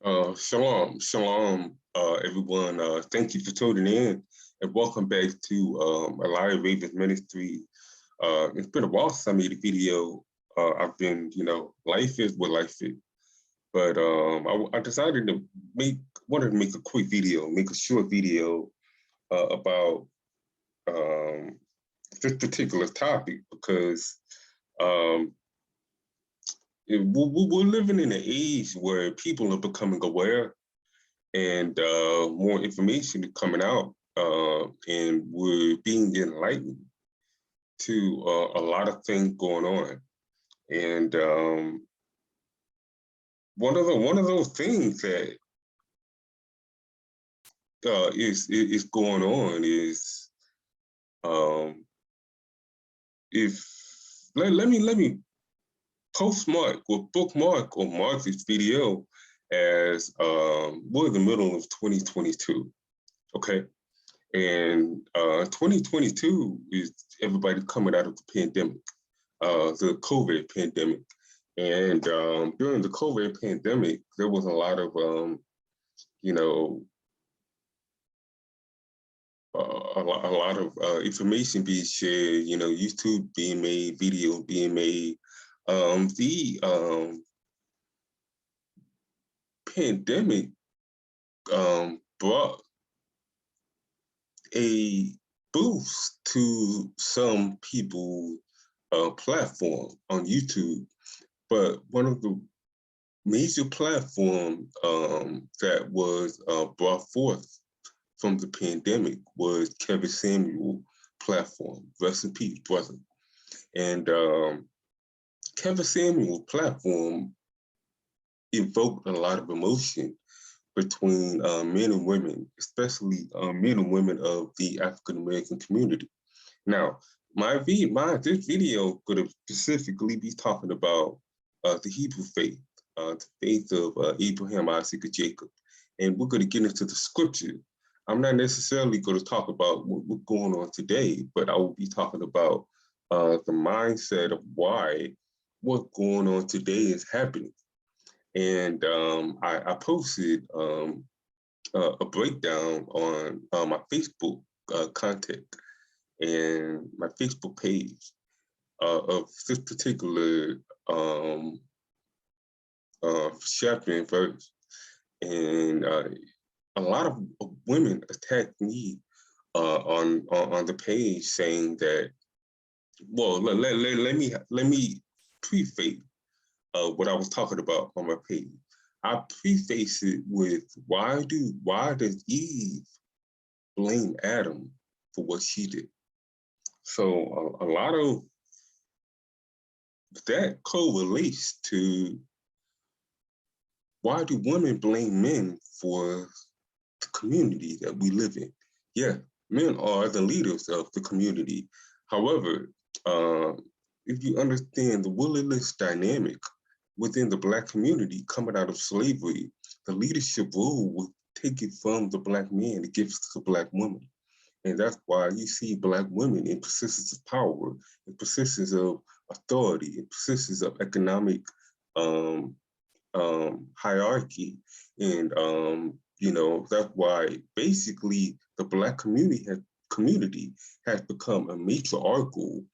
Shalom, everyone. Thank you for tuning in, and welcome back to Alive Ravens Ministry. It's been a while since I made a video. I've been, life is what life is. But I decided to wanted to make a quick video, make a short video about this particular topic because um, we're living in an age where people are becoming aware and more information is coming out, and we're being enlightened to a lot of things going on. And one of those things that is going on is if let me postmark or bookmark or mark this video as we're in the middle of 2022. Okay. And 2022 is everybody coming out of the pandemic, the COVID pandemic. And during the COVID pandemic, there was a lot of, a lot of information being shared, YouTube being made, video being made. The pandemic brought a boost to some people platform on YouTube, but one of the major platform that was brought forth from the pandemic was Kevin Samuel platform. Rest in peace, brother. And Kevin Samuel platform evoked a lot of emotion between men and women, especially men and women of the African American community. Now, this video could have specifically be talking about the Hebrew faith, the faith of Abraham, Isaac, and Jacob, and we're going to get into the scripture. I'm not necessarily going to talk about what's going on today, but I will be talking about the mindset of why what's going on today is happening. And I posted a breakdown on my Facebook content and my Facebook page of this particular chapter and verse. And a lot of women attacked me on the page saying that, well, let me preface what I was talking about on my page. I preface it with why does Eve blame Adam for what she did? So a lot of that correlates to why do women blame men for the community that we live in? Yeah, men are the leaders of the community. However, if you understand the willingness dynamic within the Black community coming out of slavery, the leadership role will take it from the Black man and give it to the Black woman. And that's why you see Black women in positions of power, in positions of authority, in positions of economic hierarchy. And, that's why basically the Black community has become a matriarchal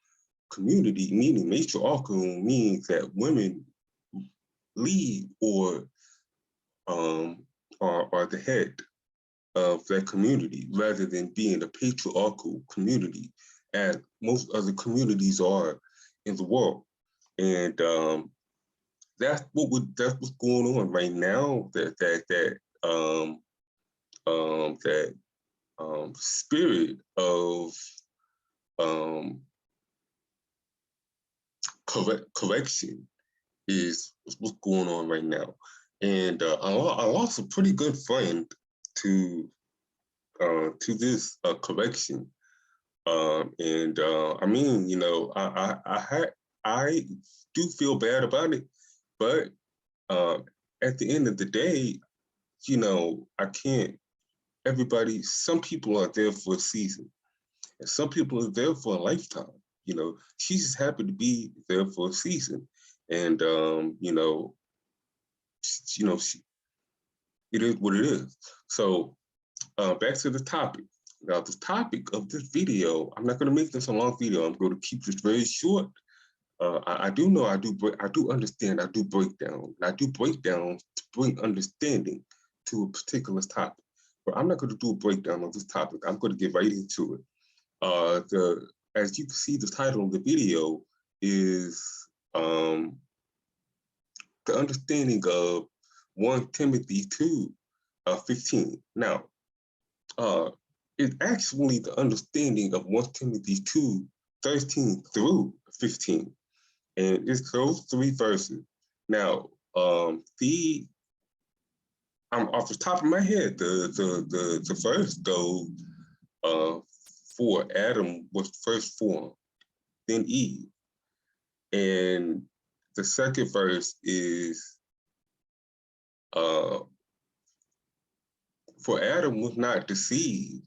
community, meaning matriarchal means that women lead or are the head of that community rather than being a patriarchal community as most other communities are in the world. And that's what's going on right now. That spirit of correction is what's going on right now. And I lost a pretty good friend to this correction. And I mean, I do feel bad about it, but at the end of the day, I can't. Some people are there for a season, and some people are there for a lifetime. She just happened to be there for a season, and she it is what it is. So back to the topic. Now, the topic of this video, I'm not going to make this a long video. I'm going to keep this very short. I do know I do understand, I do breakdown. I do breakdown to bring understanding to a particular topic. But I'm not going to do a breakdown of this topic. I'm going to get right into it. As you can see, the title of the video is the understanding of 1 Timothy 2:15. Now, it's actually the understanding of 1 Timothy 2:13 through 15. And it's those 3 verses. Now, I'm off the top of my head, the verse goes, for Adam was first formed, then Eve. And the second verse is, for Adam was not deceived,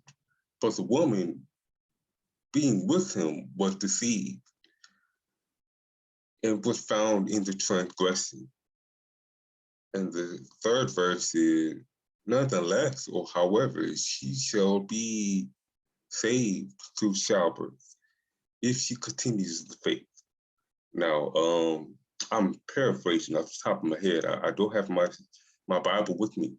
but the woman being with him was deceived and was found in the transgression. And the third verse is, nonetheless, or however, she shall be saved through childbirth if she continues the faith. Now, I'm paraphrasing off the top of my head. I don't have my Bible with me.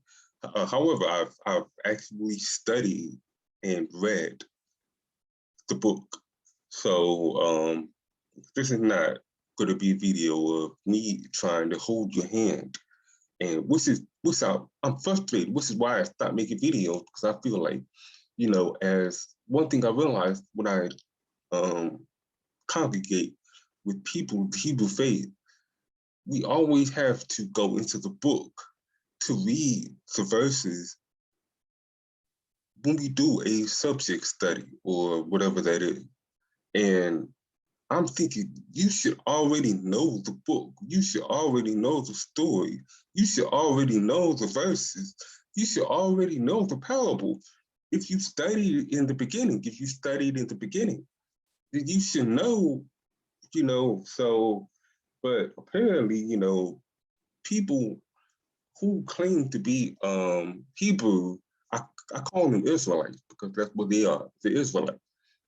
However, I've actually studied and read the book. So this is not going to be a video of me trying to hold your hand, and I'm frustrated. Which is why I stopped making videos, because I feel like, as one thing I realized when I congregate with people with Hebrew faith, we always have to go into the book to read the verses when we do a subject study or whatever that is. And I'm thinking, you should already know the book. You should already know the story. You should already know the verses. You should already know the parable. If you studied in the beginning, then you should know, so, but apparently, people who claim to be Hebrew, I call them Israelites because that's what they are, the Israelites.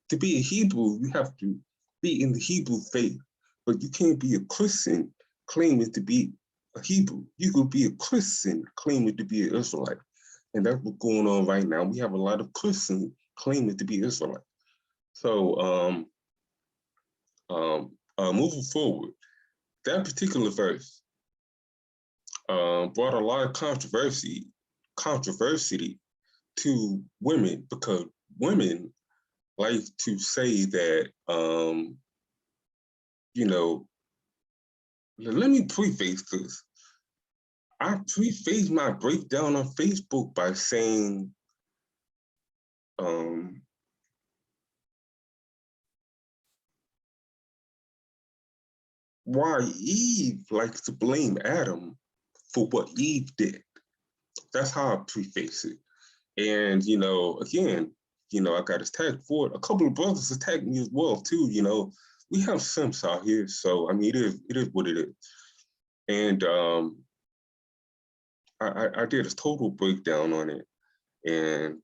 To be a Hebrew, you have to be in the Hebrew faith, but you can't be a Christian claiming to be a Hebrew. You could be a Christian claiming to be an Israelite. And that's what's going on right now. We have a lot of Christians claiming to be Israelite. So moving forward, that particular verse brought a lot of controversy to women, because women like to say that, let me preface this. I preface my breakdown on Facebook by saying, why Eve likes to blame Adam for what Eve did. That's how I preface it. And, again, I got attacked for it. A couple of brothers attacked me as well, too. We have simps out here. So, I mean, it is what it is. And I did a total breakdown on it. And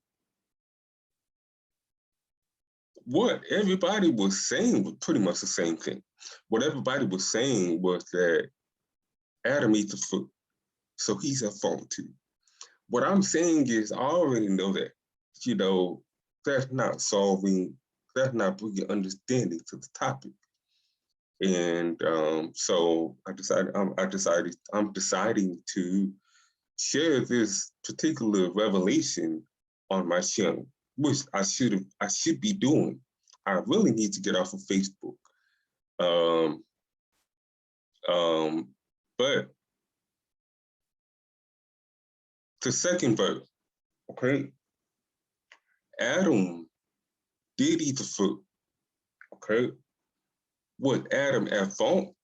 what everybody was saying was pretty much the same thing. What everybody was saying was that Adam ate the fruit, so he's at fault too. What I'm saying is, I already know that, that's not bringing understanding to the topic. And so I'm deciding to share this particular revelation on my channel, which I should be doing. I really need to get off of Facebook. But the second verse, okay? Adam did eat the fruit, okay? Was Adam at fault?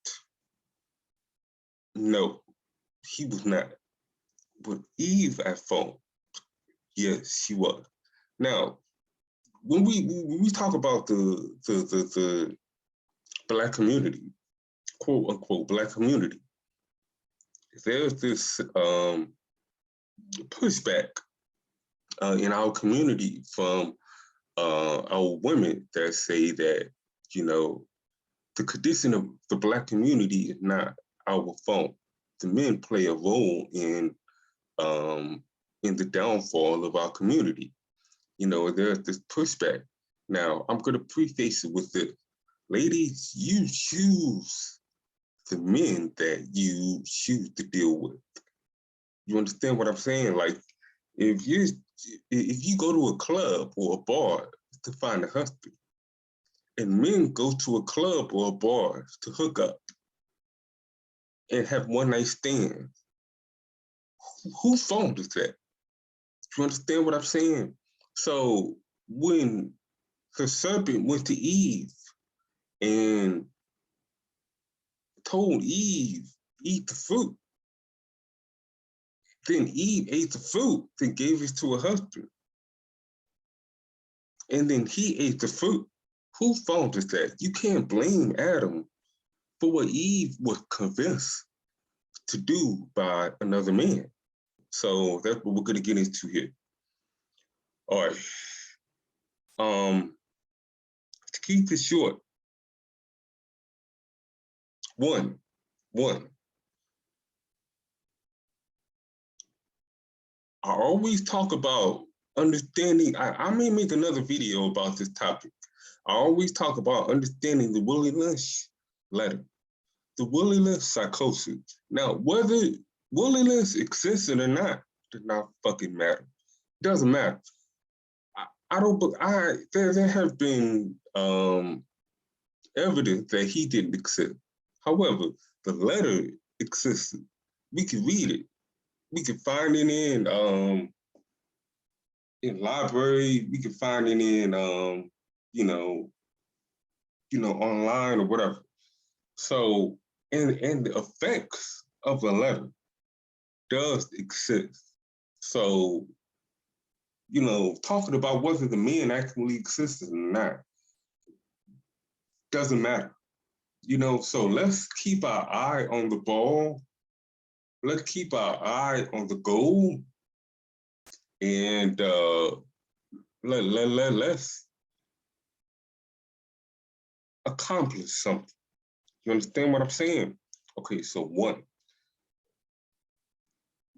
No, he was not. Was Eve at fault? Yes, she was. Now, when we talk about the Black community, quote unquote Black community, there's this pushback in our community from our women that say that, you know, the condition of the Black community is not our fault. The men play a role in the downfall of our community. You know, there's this pushback. Now, I'm going to preface it with this. Ladies, you choose the men that you choose to deal with. You understand what I'm saying? Like, if you go to a club or a bar to find a husband, and men go to a club or a bar to hook up and have one night stands, whose fault is that? You understand what I'm saying? So when the serpent went to Eve and told Eve, eat the fruit, then Eve ate the fruit, then gave it to her husband. And then he ate the fruit. Whose fault is that? You can't blame Adam for what Eve was convinced to do by another man. So that's what we're going to get into here. All right. To keep it short, one, I always talk about understanding. I may make another video about this topic. I always talk about understanding the Willie Lynch letter, the Willie Lynch psychosis. Now, whether Willie Lynch exists or not does not fucking matter. It doesn't matter. There have been evidence that he didn't exist. However, the letter existed. We can read it. We can find it in library. We can find it in online or whatever. So, and the effects of a letter does exist. So, you know, talking about whether the man actually existed or not doesn't matter. You know, so let's keep our eye on the ball. Let's keep our eye on the goal, and let's accomplish something. You understand what I'm saying? Okay, so one,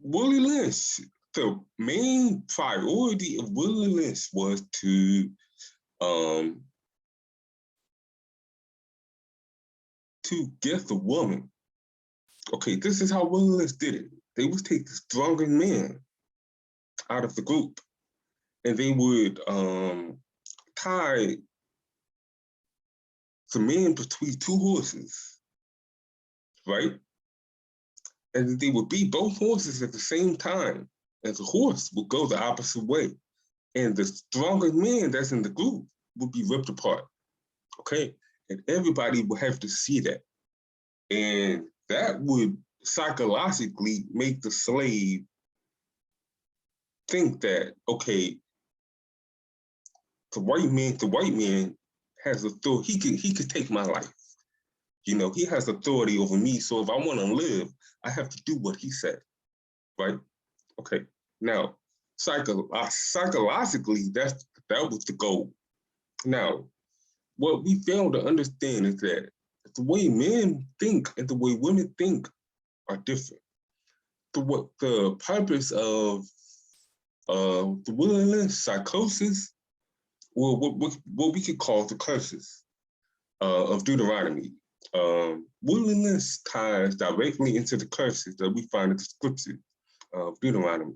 Willie Lynch. The main priority of Willie Lynch was to get the woman. Okay, this is how Willie Lynch did it. They would take the strongest man out of the group, and they would tie the man between two horses, right? And they would beat both horses at the same time, and the horse would go the opposite way. And the strongest man that's in the group would be ripped apart, okay? And everybody would have to see that. And that would psychologically make the slave think that, okay, the white man has authority. He could take my life. You know, he has authority over me. So if I want to live, I have to do what he said, right? Okay. Now, psychologically, that was the goal. Now, what we fail to understand is that the way men think and the way women think are different. The purpose of the Willie Lynch psychosis, or what we could call the curses of Deuteronomy. Willie Lynch ties directly into the curses that we find in the scriptures of Deuteronomy.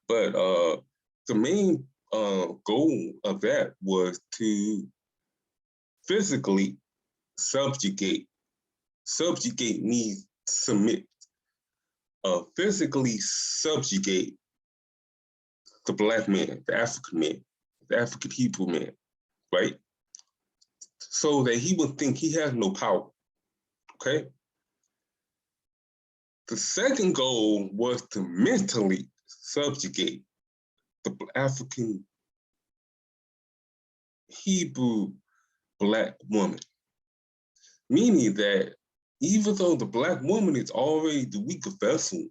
But the main goal of that was to physically subjugate means submit, physically subjugate the Black man, the African Hebrew man, right? So that he would think he has no power, okay? The second goal was to mentally subjugate the African Hebrew Black woman, meaning that even though the Black woman is already the weaker vessel,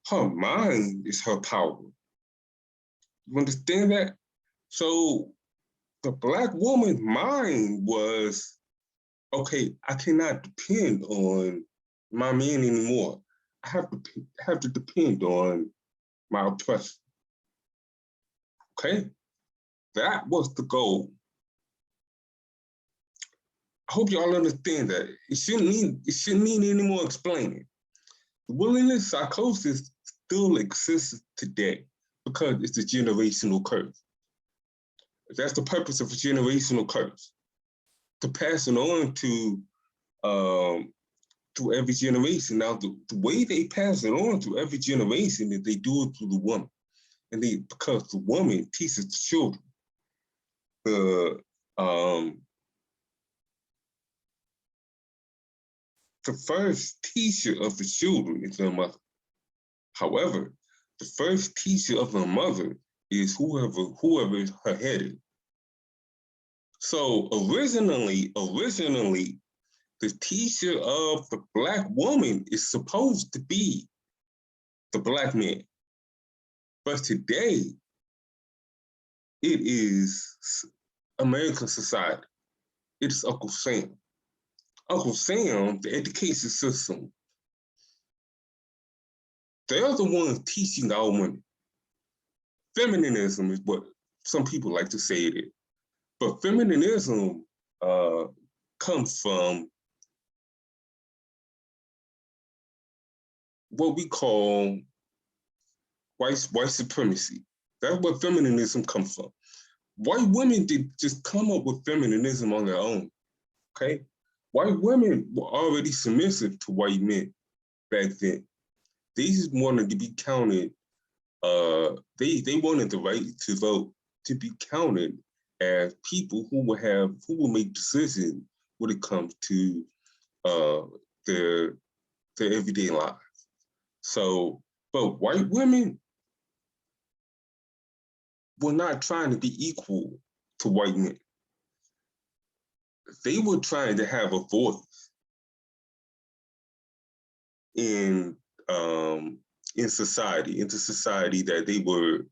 Her mind is her power. You understand that? So the Black woman's mind was, okay, I cannot depend on my man anymore. I have to depend on my oppressor. Okay? That was the goal. I hope y'all understand that. It shouldn't need any more explaining. The wilderness psychosis still exists today because it's a generational curse. That's the purpose of a generational curse, to pass it on to every generation. Now, the way they pass it on to every generation is they do it through the woman, and because the woman teaches the children. The first teacher of the children is their mother. However, the first teacher of her mother is whoever is her head. So originally, the teacher of the Black woman is supposed to be the Black man. But today, it is American society. It's Uncle Sam. Uncle Sam, the education system, they're the ones teaching our women. Feminism is what some people like to say it is. But feminism comes from what we call white supremacy. That's what feminism comes from. White women did just come up with feminism on their own, okay? White women were already submissive to white men back then. They just wanted to be counted, they wanted the right to vote, to be counted as people who will make decisions when it comes to their everyday lives. So, but white women were not trying to be equal to white men. They were trying to have a voice in society, into society that they were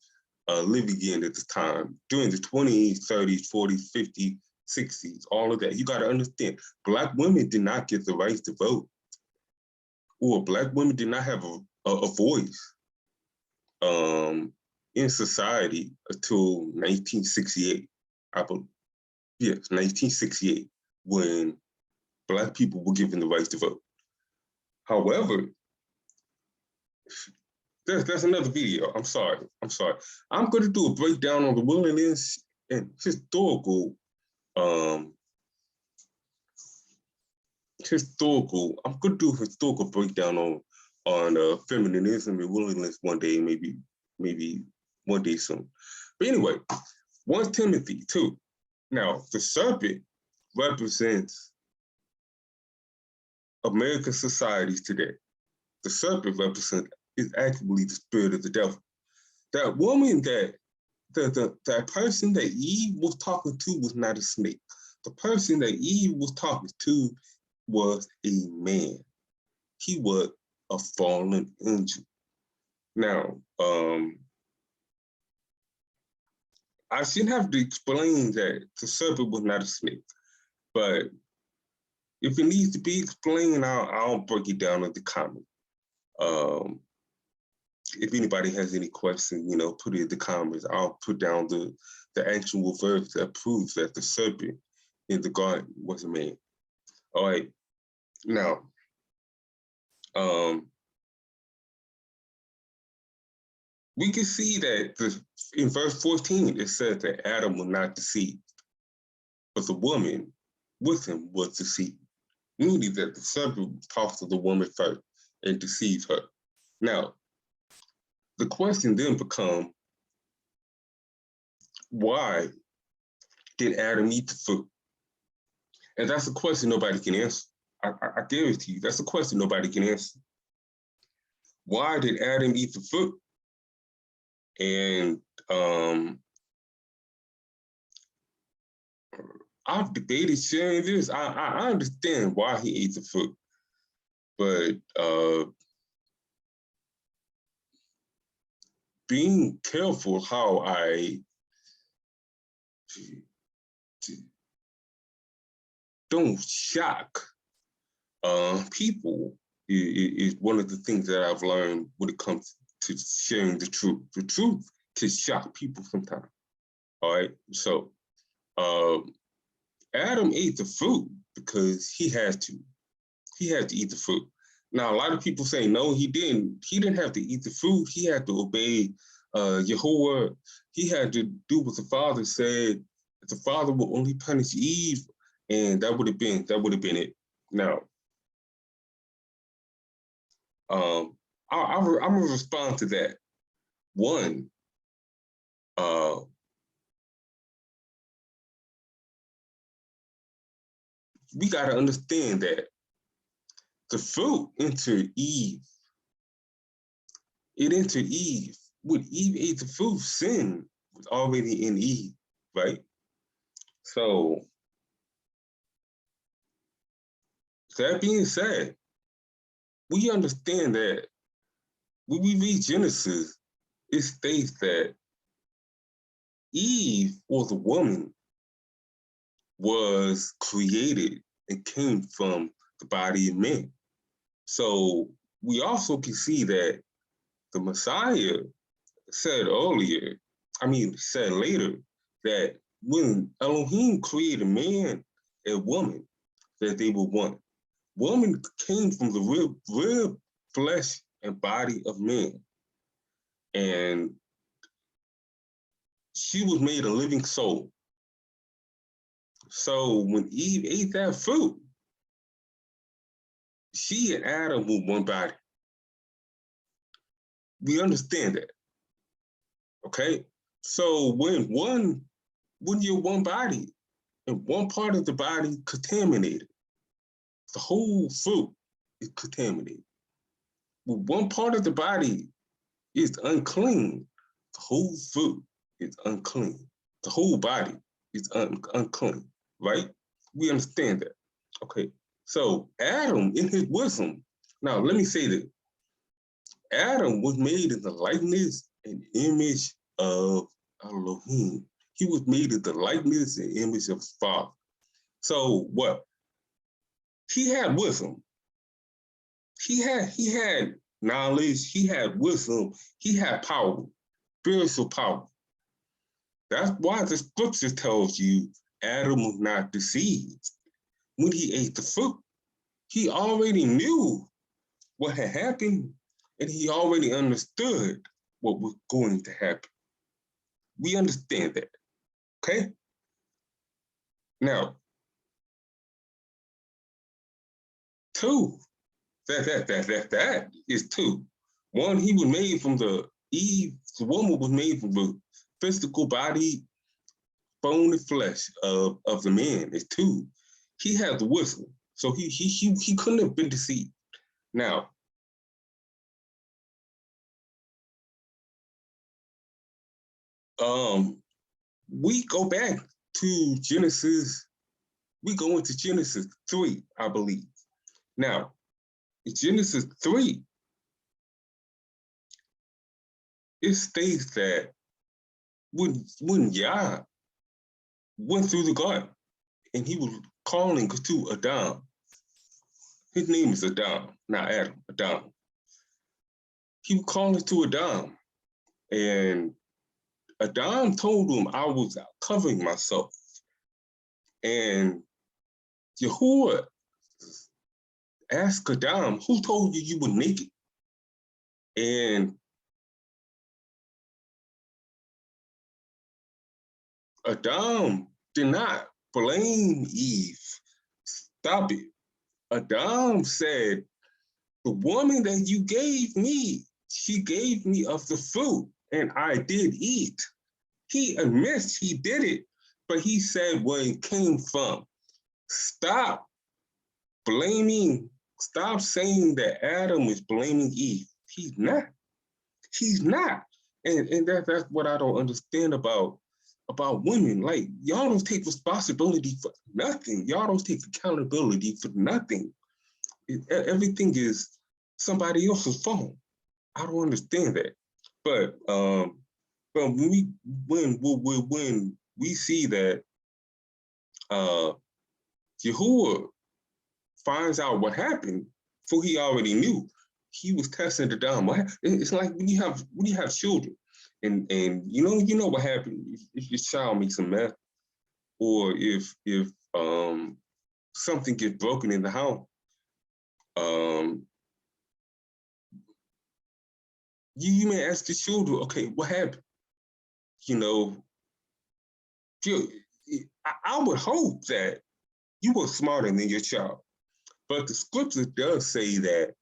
living in at the time during the 20s, 30s, 40s, 50s, 60s, all of that. You got to understand, Black women did not get the right to vote, or Black women did not have a voice in society until 1968, I believe. Yes, 1968, when Black people were given the right to vote. However, that's another video. I'm sorry. I'm going to do a breakdown on the wilderness and historical. I'm going to do a historical breakdown on feminism and wilderness one day, maybe one day soon. But anyway, 1 Timothy 2. Now, the serpent represents American societies today. The serpent represents is actually the spirit of the devil. That woman that person that Eve was talking to was not a snake. The person that Eve was talking to was a man. He was a fallen angel. Now, I shouldn't have to explain that the serpent was not a snake, but if it needs to be explained, I'll break it down in the comments. If anybody has any questions, put it in the comments. I'll put down the actual verse that proves that the serpent in the garden was a man. All right. Now, we can see that in verse 14, it says that Adam was not deceived, but the woman with him was deceived, meaning that the serpent talks to the woman first and deceives her. Now, the question then becomes, why did Adam eat the fruit? And that's a question nobody can answer. I guarantee you, that's a question nobody can answer. Why did Adam eat the fruit? And I've debated sharing this. I understand why he ate the fruit, but being careful how I don't shock people is one of the things that I've learned when it comes to sharing the truth. The truth can shock people sometimes. All right. So Adam ate the fruit because he had to. He had to eat the fruit. Now, a lot of people say, no, he didn't. He didn't have to eat the fruit. He had to obey Jehovah. He had to do what the Father said. The Father would only punish Eve, and that would have been it. Now, I'm gonna respond to that. One, we got to understand that the fruit entered Eve. It entered Eve. When Eve ate the fruit, sin was already in Eve, right? So, that being said, we understand that when we read Genesis, it states that Eve, or the woman, was created and came from the body of men. So we also can see that the Messiah said later, that when Elohim created man and woman, that they were one. Woman came from the real flesh and body of man. And she was made a living soul. So when Eve ate that fruit, she and Adam were one body. We understand that. Okay? So when you're one body and one part of the body contaminated, the whole fruit is contaminated. When one part of the body is unclean, the whole fruit is unclean. The whole body is unclean, right? We understand that. Okay. So Adam, in his wisdom, now let me say that Adam was made in the likeness and image of Elohim. He was made in the likeness and image of his Father. So what? He had wisdom. He had knowledge. He had wisdom. He had power, spiritual power. That's why the scripture tells you Adam was not deceived when he ate the fruit. He already knew what had happened, and he already understood what was going to happen. We understand that, okay? Now, two, that is two. One, he was made from the woman was made from the physical body, bone and flesh of the man. It's two. He had the wisdom, so he couldn't have been deceived. Now, we go back to Genesis. We go into Genesis 3, I believe. Now, in Genesis 3, it states that when Yah went through the garden and he was calling to Adam, his name is Adam, not Adam, Adam. He was calling to Adam, and Adam told him, I was covering myself. And Yahuwah asked Adam, who told you you were naked? And Adam did not blame Eve. Stop it. Adam said, the woman that you gave me, she gave me of the fruit, and I did eat. He admits he did it, but he said where it came from. Stop saying that Adam is blaming Eve. He's not. He's not. And that's what I don't understand about women. Like, y'all don't take responsibility for nothing. Y'all don't take accountability for nothing. Everything is somebody else's fault. I don't understand that. But when we see that Yahuwah finds out what happened, for he already knew. He was testing the dumb. It's like when you have children, and you know what happened if your child makes a mess, or if something gets broken in the house. You may ask the children, okay, what happened? I would hope that you were smarter than your child, but the scripture does say that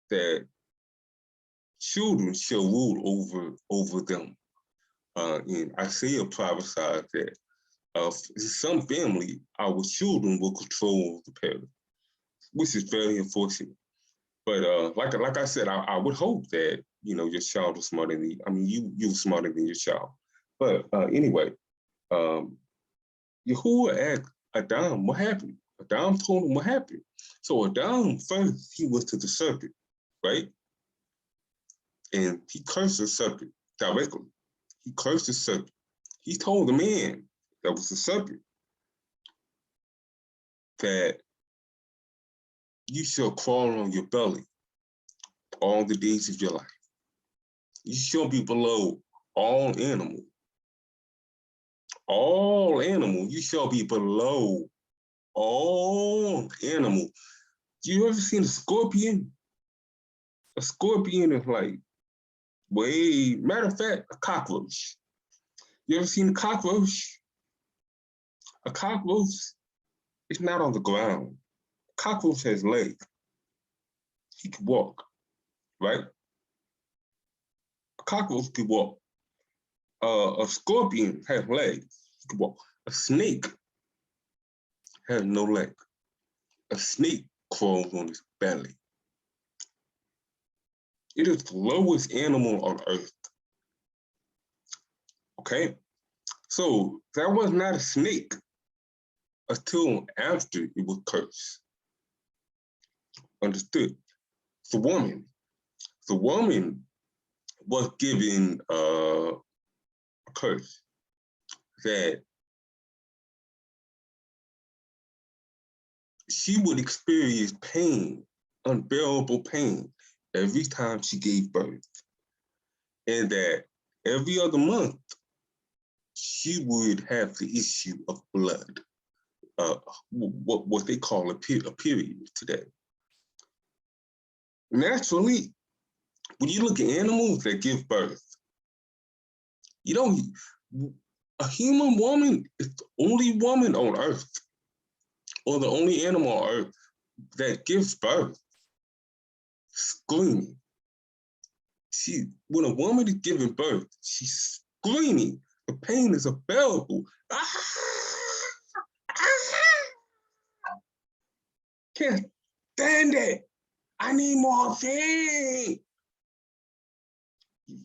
that children shall rule over them. And Isaiah prophesied that some family, our children will control the parents, which is very unfortunate. But like I said, I would hope that your child was smarter than you. I mean, you were smarter than your child. But anyway, Yahuwah asked Adam what happened. Adam told him what happened. So Adam first he went to the serpent, right? And he cursed the serpent directly. He cursed the serpent. He told the man that was the serpent that you shall crawl on your belly all the days of your life. You shall be below all animals. All animals, you shall be below all animals. You ever seen a scorpion? A scorpion is like matter of fact, a cockroach. You ever seen a cockroach? A cockroach is not on the ground. A cockroach has legs. He can walk, right? A cockroach can walk. A scorpion has legs. He can walk. A snake has no leg. A snake crawls on his belly. It is the lowest animal on earth. Okay? So that was not a snake until after it was cursed. Understood? The woman was given a curse that she would experience pain, unbearable pain, every time she gave birth. And that every other month, she would have the issue of blood, what they call a period today. Naturally, when you look at animals that give birth, a human woman is the only woman on earth, or the only animal on earth that gives birth screaming. When a woman is giving birth, she's screaming. The pain is unbearable. Can't stand it. I need morphine.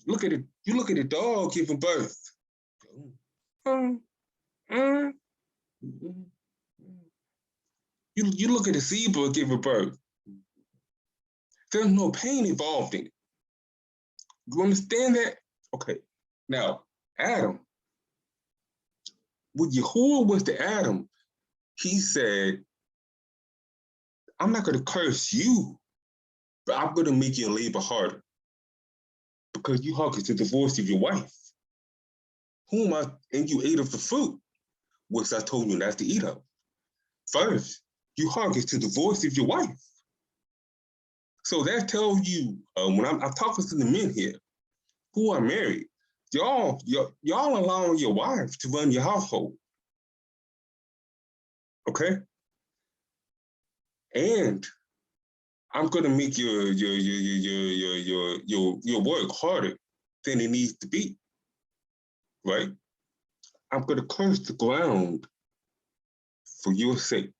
Look at it. You look at a dog giving birth. You look at a zebra giving birth. There's no pain involved in it. You understand that? Okay. Now, Adam. When Yahuwah was to Adam, he said, I'm not going to curse you, but I'm going to make your labor harder because you hearkened to the voice of your wife, and you ate of the fruit, which I told you not to eat of. First, you hearkened to the voice of your wife. So that tells you, when I'm talking to the men here who are married, y'all allowing your wife to run your household. Okay? And I'm gonna make your work harder than it needs to be. Right? I'm gonna curse the ground for your sake.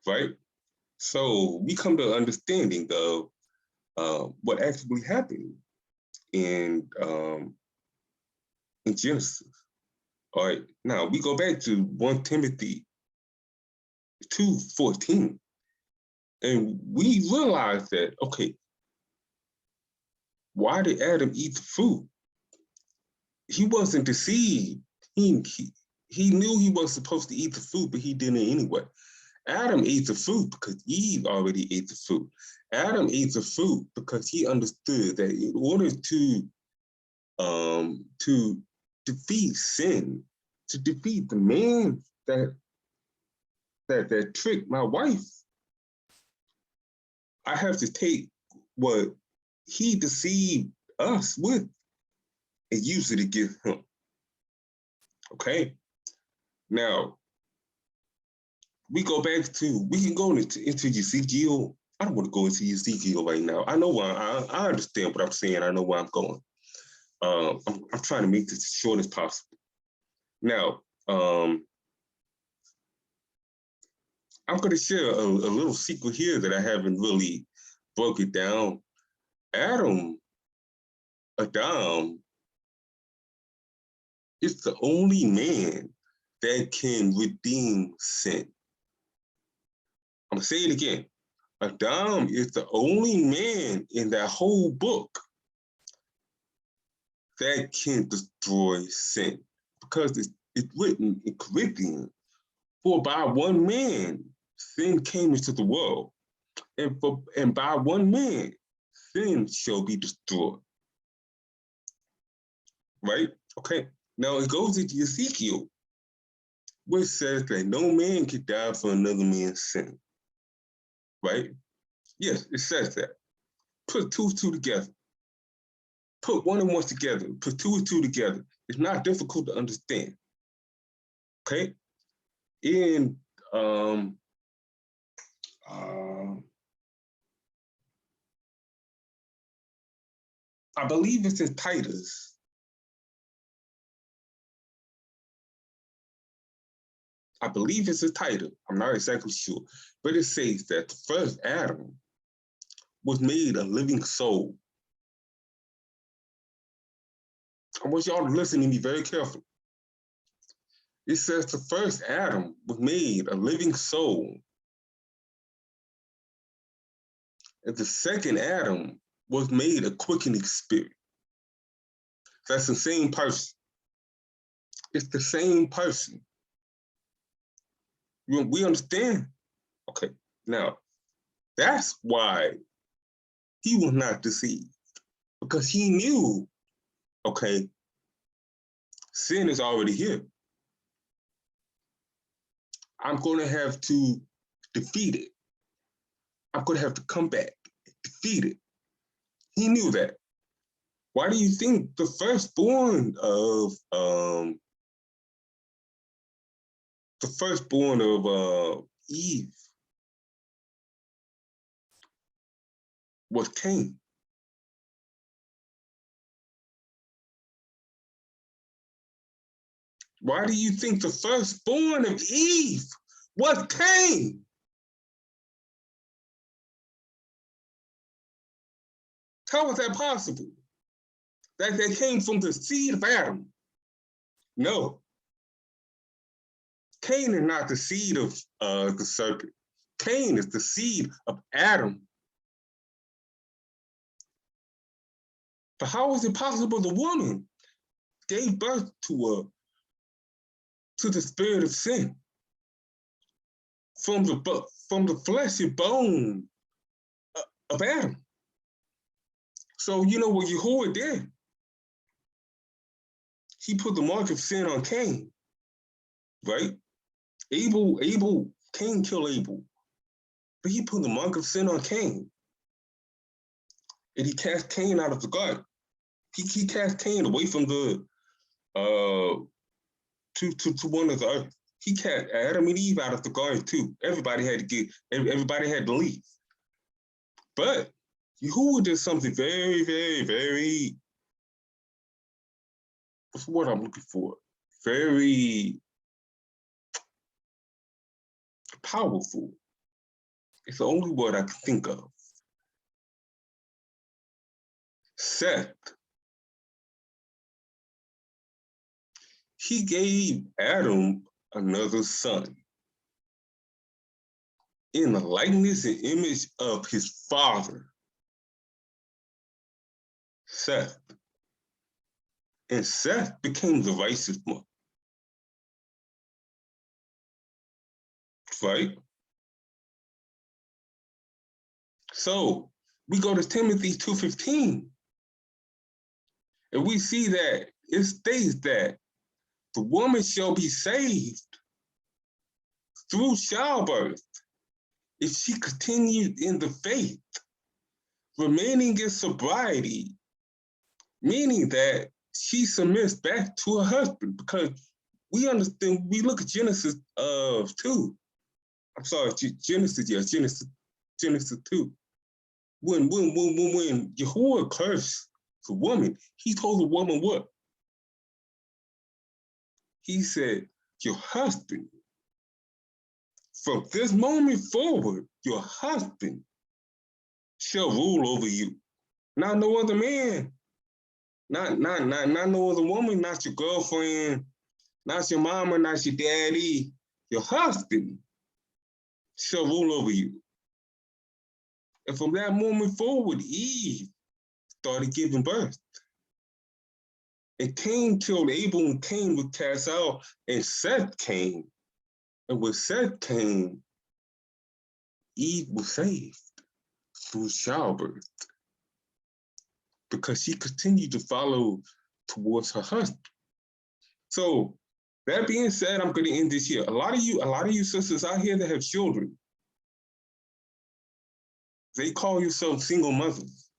Right? So we come to understanding of what actually happened in Genesis. All right. Now we go back to 1 Timothy 2:14, and we realize that, okay, Why did Adam eat the fruit? He wasn't deceived. He knew he wasn't supposed to eat the fruit, but he didn't anyway. Adam ate the fruit because Eve already ate the fruit. Adam ate the fruit because he understood that in order to defeat sin, to defeat the man that tricked my wife, I have to take what he deceived us with and use it against him. Okay? Now, we can go into Ezekiel. I don't want to go into Ezekiel right now. I know why. I understand what I'm saying. I know where I'm going. I'm trying to make this as short as possible. Now, I'm going to share a little secret here that I haven't really broke it down. Adam is the only man that can redeem sin. I'm going to say it again. Adam is the only man in that whole book that can destroy sin, because it's written in Corinthians, for by one man sin came into the world, and by one man sin shall be destroyed. Right? Okay. Now it goes into Ezekiel, which says that no man can die for another man's sin. Right? Yes, it says that. Put two together. Put one and one together. Put two and two together. It's not difficult to understand. Okay? In I believe it's in Titus. I believe it's in Titus. I'm not exactly sure. But it says that the first Adam was made a living soul. I want y'all to listen to me very carefully. It says the first Adam was made a living soul. And the second Adam was made a quickening spirit. That's the same person. It's the same person. We understand? Okay, now, that's why he was not deceived. Because he knew, okay, sin is already here. I'm going to have to defeat it. I'm going to have to come back, defeat it. He knew that. Why do you think the firstborn of Eve was Cain? Why do you think the firstborn of Eve was Cain? How was that possible? That they came from the seed of Adam? No. Cain is not the seed of the serpent. Cain is the seed of Adam. But how is it possible the woman gave birth to the spirit of sin from the flesh and bone of Adam? So you know what Yahuwah did? He put the mark of sin on Cain, right? Cain killed Abel, but he put the mark of sin on Cain, and he cast Cain out of the garden. He cast Cain away from the to one of the earth. He cast Adam and Eve out of the garden too. Everybody had to leave. But Yahuwah did something very, very, very, what's the word I'm looking for? Very powerful. It's the only word I can think of. Seth. He gave Adam another son in the likeness and image of his father. Seth. And Seth became the righteous one. Right? So we go to Timothy 2:15, and we see that it states that the woman shall be saved through childbirth if she continued in the faith, remaining in sobriety, meaning that she submits back to her husband, because we understand, we look at Genesis 2. I'm sorry, Genesis 2. When Yahuwah cursed the woman, he told the woman what? He said, your husband, from this moment forward, your husband shall rule over you. Not no other man, not no other woman, not your girlfriend, not your mama, not your daddy. Your husband shall rule over you. And from that moment forward, Eve started giving birth. And Cain killed Abel, and Cain was cast out, and Seth came. And when Seth came, Eve was saved through childbirth because she continued to follow towards her husband. So that being said, I'm going to end this here. A lot of you sisters out here that have children, they call yourself single mothers.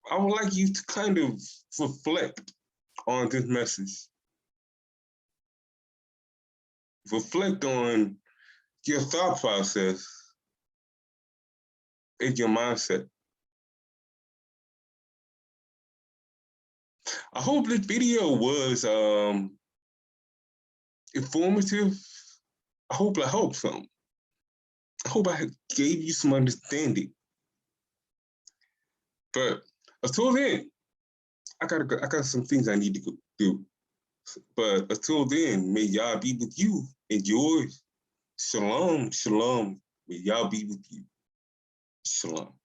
I would like you to kind of reflect on this message. Reflect on your thought process and your mindset. I hope this video was informative. I hope I helped some. I hope I gave you some understanding. But until then, I got some things I need to go do. But until then, may Yah be with you and yours. Shalom, shalom. May Yah be with you. Shalom.